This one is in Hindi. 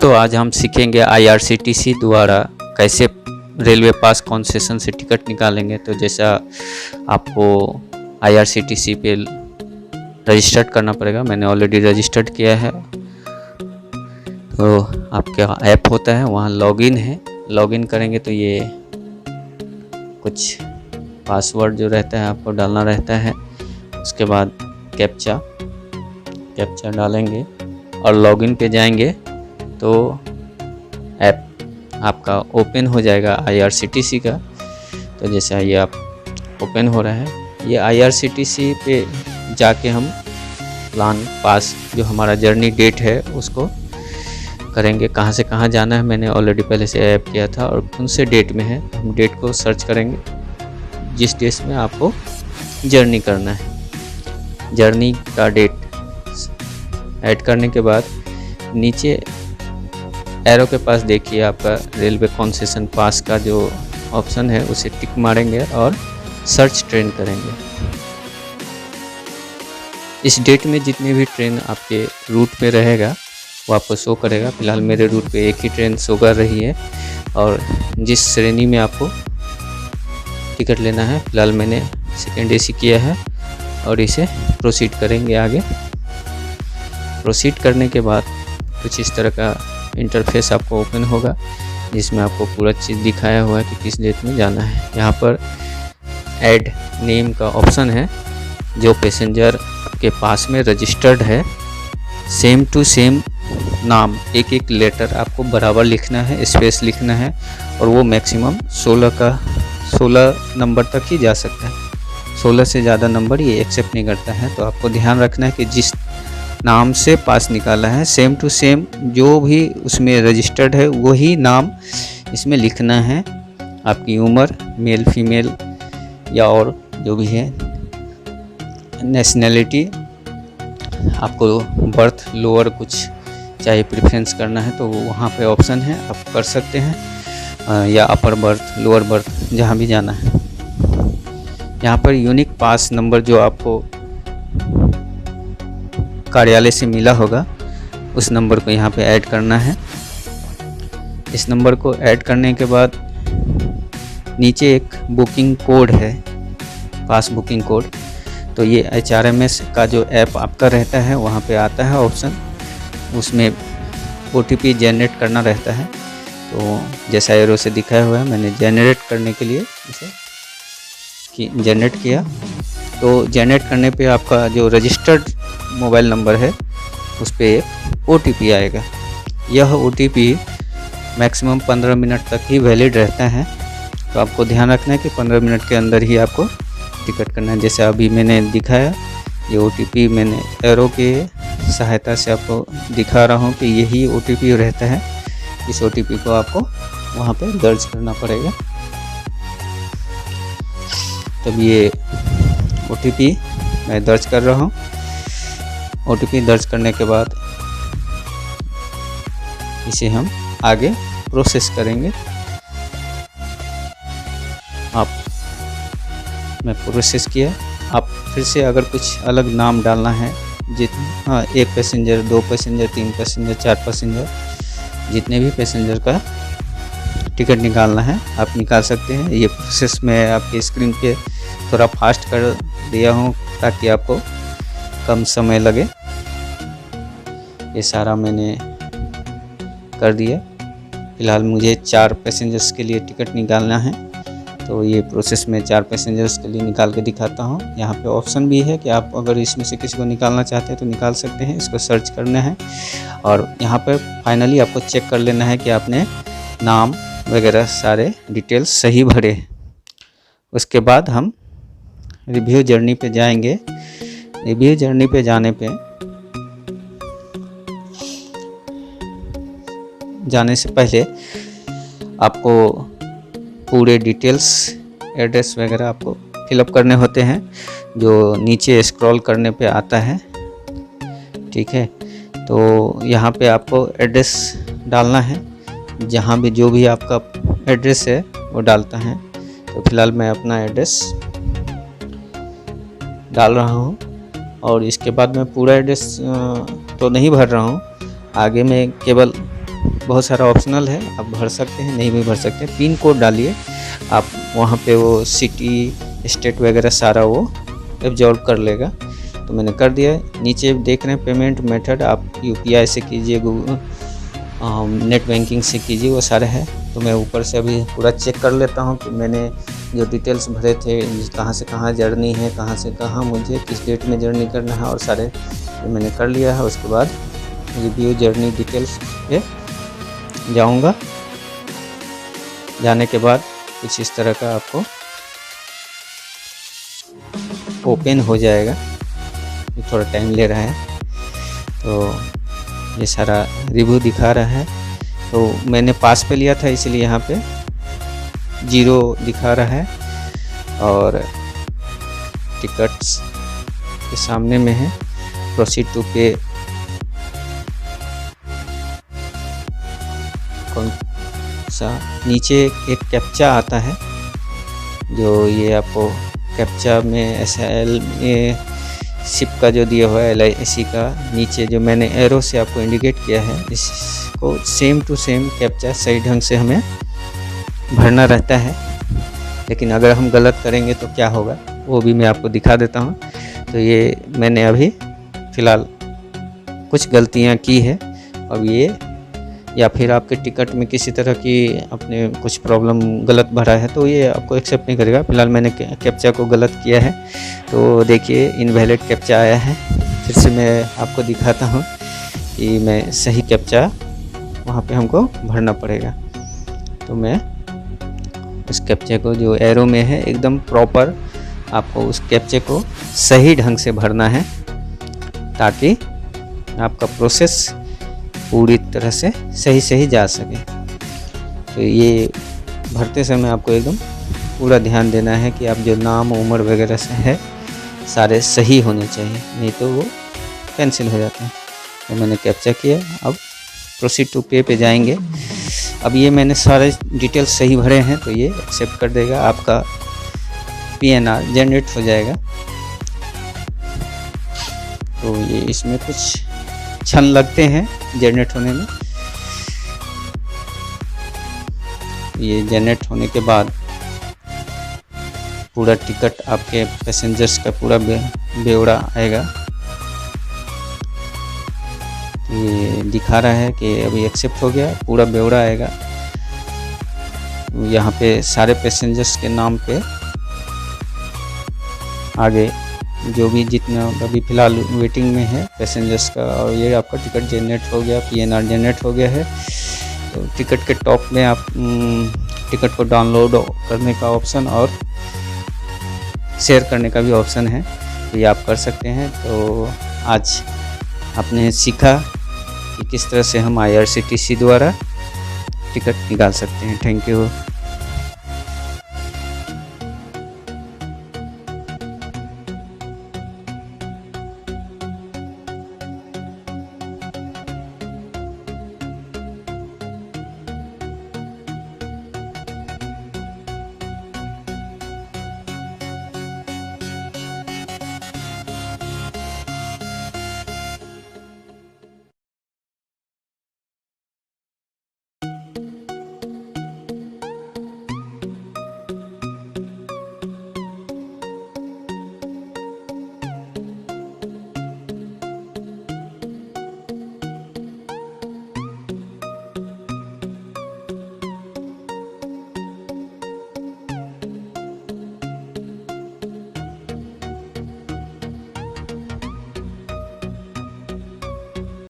दोस्तों, आज हम सीखेंगे IRCTC द्वारा कैसे रेलवे पास कॉन्सेशन से टिकट निकालेंगे। तो जैसा आपको IRCTC पे रजिस्टर्ड करना पड़ेगा। मैंने ऑलरेडी रजिस्टर्ड किया है। तो आपका ऐप होता है, वहाँ लॉगिन है। लॉगिन करेंगे तो ये कुछ पासवर्ड जो रहता है आपको डालना रहता है। उसके बाद कैप्चा डालेंगे और लॉगिन पे जाएंगे तो ऐप आपका ओपन हो जाएगा IRCTC का। तो जैसा ये आप ओपन हो रहा है, ये IRCTC पे जाके हम प्लान पास जो हमारा जर्नी डेट है उसको करेंगे। कहाँ से कहाँ जाना है मैंने ऑलरेडी पहले से ऐप किया था और कौन से डेट में है, हम डेट को सर्च करेंगे जिस डेट में आपको जर्नी करना है। जर्नी का डेट ऐड करने के बाद नीचे एरो के पास देखिए आपका रेलवे कॉन्सेशन पास का जो ऑप्शन है उसे टिक मारेंगे और सर्च ट्रेन करेंगे। इस डेट में जितने भी ट्रेन आपके रूट पे रहेगा वो आपको शो करेगा। फिलहाल मेरे रूट पे एक ही ट्रेन शो कर रही है और जिस श्रेणी में आपको टिकट लेना है, फिलहाल मैंने सेकेंड AC किया है और इसे प्रोसीड करेंगे आगे। प्रोसीड करने के बाद कुछ इस तरह का इंटरफेस आपको ओपन होगा जिसमें आपको पूरा चीज़ दिखाया हुआ है कि किस डेट में जाना है। यहाँ पर ऐड नेम का ऑप्शन है। जो पैसेंजर के पास में रजिस्टर्ड है सेम टू सेम नाम एक एक लेटर आपको बराबर लिखना है, स्पेस लिखना है और वो मैक्सिमम 16 नंबर तक ही जा सकता है। 16 से ज़्यादा नंबर ये एक्सेप्ट नहीं करता है। तो आपको ध्यान रखना है कि जिस नाम से पास निकाला है सेम टू सेम जो भी उसमें रजिस्टर्ड है वही नाम इसमें लिखना है। आपकी उम्र, मेल फीमेल या और जो भी है, नेशनैलिटी, आपको बर्थ लोअर कुछ चाहे प्रेफरेंस करना है तो वहाँ पे ऑप्शन है, आप कर सकते हैं, या अपर बर्थ लोअर बर्थ जहाँ भी जाना है। यहाँ पर यूनिक पास नंबर जो आपको कार्यालय से मिला होगा उस नंबर को यहाँ पे ऐड करना है। इस नंबर को ऐड करने के बाद नीचे एक बुकिंग कोड है, पास बुकिंग कोड। तो ये HRMS का जो ऐप आपका रहता है वहाँ पे आता है ऑप्शन, उसमें OTP जनरेट करना रहता है। तो जैसा एरो से दिखाया हुआ है मैंने जनरेट करने के लिए इसे जनरेट किया। तो जनरेट करने पे आपका जो रजिस्टर्ड मोबाइल नंबर है उस पर एक OTP आएगा। यह OTP मैक्सिमम 15 मिनट तक ही वैलिड रहता है। तो आपको ध्यान रखना है कि 15 मिनट के अंदर ही आपको टिकट करना है। जैसे अभी मैंने दिखाया, ये OTP मैंने एरो के सहायता से आपको दिखा रहा हूँ कि यही OTP रहता है। इस OTP को आपको वहाँ पे दर्ज करना पड़ेगा। तब ये OTP मैं दर्ज कर रहा हूँ। OTP दर्ज करने के बाद इसे हम आगे प्रोसेस करेंगे। मैं प्रोसेस किया। आप फिर से अगर कुछ अलग नाम डालना है, एक पैसेंजर, 2 पैसेंजर, 3 पैसेंजर, 4 पैसेंजर, जितने भी पैसेंजर का टिकट निकालना है आप निकाल सकते हैं। ये प्रोसेस मैं आपके स्क्रीन पे थोड़ा फास्ट कर दिया हूँ ताकि आपको कम समय लगे। ये सारा मैंने कर दिया। फ़िलहाल मुझे 4 पैसेंजर्स के लिए टिकट निकालना है। तो ये प्रोसेस में 4 पैसेंजर्स के लिए निकाल के दिखाता हूँ। यहाँ पे ऑप्शन भी है कि आप अगर इसमें से किसी को निकालना चाहते हैं तो निकाल सकते हैं। इसको सर्च करना है और यहाँ पर फाइनली आपको चेक कर लेना है कि आपने नाम वगैरह सारे डिटेल्स सही भरे। उसके बाद हम रिव्यू जर्नी पे जाएंगे। रिव्यू जर्नी पे जाने से पहले आपको पूरे डिटेल्स, एड्रेस वगैरह आपको फिलअप करने होते हैं जो नीचे स्क्रॉल करने पे आता है। ठीक है, तो यहाँ पे आपको एड्रेस डालना है, जहाँ भी जो भी आपका एड्रेस है वो डालता है। तो फिलहाल मैं अपना एड्रेस डाल रहा हूँ और इसके बाद मैं पूरा एड्रेस तो नहीं भर रहा हूँ, आगे मैं केवल बहुत सारा ऑप्शनल है, आप भर सकते हैं, नहीं भी भर सकते हैं। पिन कोड डालिए आप, वहाँ पे वो सिटी स्टेट वगैरह सारा वो एब्जॉर्ब कर लेगा। तो मैंने कर दिया है। नीचे देख रहे हैं पेमेंट मेथड, आप UPI से कीजिए, गूगल नेट बैंकिंग से कीजिए, वो सारे है। तो मैं ऊपर से अभी पूरा चेक कर लेता हूँ कि मैंने जो डिटेल्स भरे थे, कहाँ से कहाँ जर्नी है, कहाँ से कहाँ मुझे किस डेट में जर्नी करना है, और सारे तो मैंने कर लिया है। उसके बाद रिव्यू जर्नी डिटेल्स पे जाऊँगा। जाने के बाद कुछ इस तरह का आपको ओपन हो जाएगा, ये थोड़ा टाइम ले रहा है। तो ये सारा रिव्यू दिखा रहा है। तो मैंने पास पे लिया था इसलिए यहाँ पे 0 दिखा रहा है, और टिकट्स के सामने में है प्रोसीड टू पे। कौन सा नीचे एक कैप्चा आता है, जो ये आपको कैप्चा में SL में सिप का जो दिया हुआ है LIC का, नीचे जो मैंने एरो से आपको इंडिकेट किया है, इसको सेम टू सेम कैप्चा सही ढंग से हमें भरना रहता है। लेकिन अगर हम गलत करेंगे तो क्या होगा, वो भी मैं आपको दिखा देता हूँ। तो ये मैंने अभी फ़िलहाल कुछ गलतियाँ की है। अब ये, या फिर आपके टिकट में किसी तरह की आपने कुछ प्रॉब्लम गलत भरा है तो ये आपको एक्सेप्ट नहीं करेगा। फिलहाल मैंने कैप्चा को गलत किया है, तो देखिए इनवैलिड कैप्चा आया है। फिर से मैं आपको दिखाता हूँ कि मैं सही कैप्चा वहाँ पे हमको भरना पड़ेगा। तो मैं उस कैप्चे को जो एरो में है एकदम प्रॉपर आपको उस कैप्चे को सही ढंग से भरना है, ताकि आपका प्रोसेस पूरी तरह से सही जा सके। तो ये भरते समय आपको एकदम पूरा ध्यान देना है कि आप जो नाम उम्र वगैरह से है सारे सही होने चाहिए, नहीं तो वो कैंसिल हो जाते हैं। तो मैंने कैप्चा किया, अब प्रोसीड टू पे पे जाएंगे। अब ये मैंने सारे डिटेल्स सही भरे हैं तो ये एक्सेप्ट कर देगा, आपका PNR जनरेट हो जाएगा। तो ये इसमें कुछ क्षण लगते हैं जनरेट होने में। ये जनरेट होने के बाद पूरा टिकट आपके पैसेंजर्स का पूरा ब्यौरा आएगा। ये दिखा रहा है कि अभी एक्सेप्ट हो गया, पूरा ब्यौरा आएगा। यहाँ पे सारे पैसेंजर्स के नाम पे आगे जो भी जितना अभी फ़िलहाल वेटिंग में है पैसेंजर्स का, और ये आपका टिकट जनरेट हो गया, PNR जनरेट हो गया है। तो टिकट के टॉप में आप टिकट को डाउनलोड करने का ऑप्शन और शेयर करने का भी ऑप्शन है, तो ये आप कर सकते हैं। तो आज आपने सीखा कि किस तरह से हम IRCTC द्वारा टिकट निकाल सकते हैं। Thank you.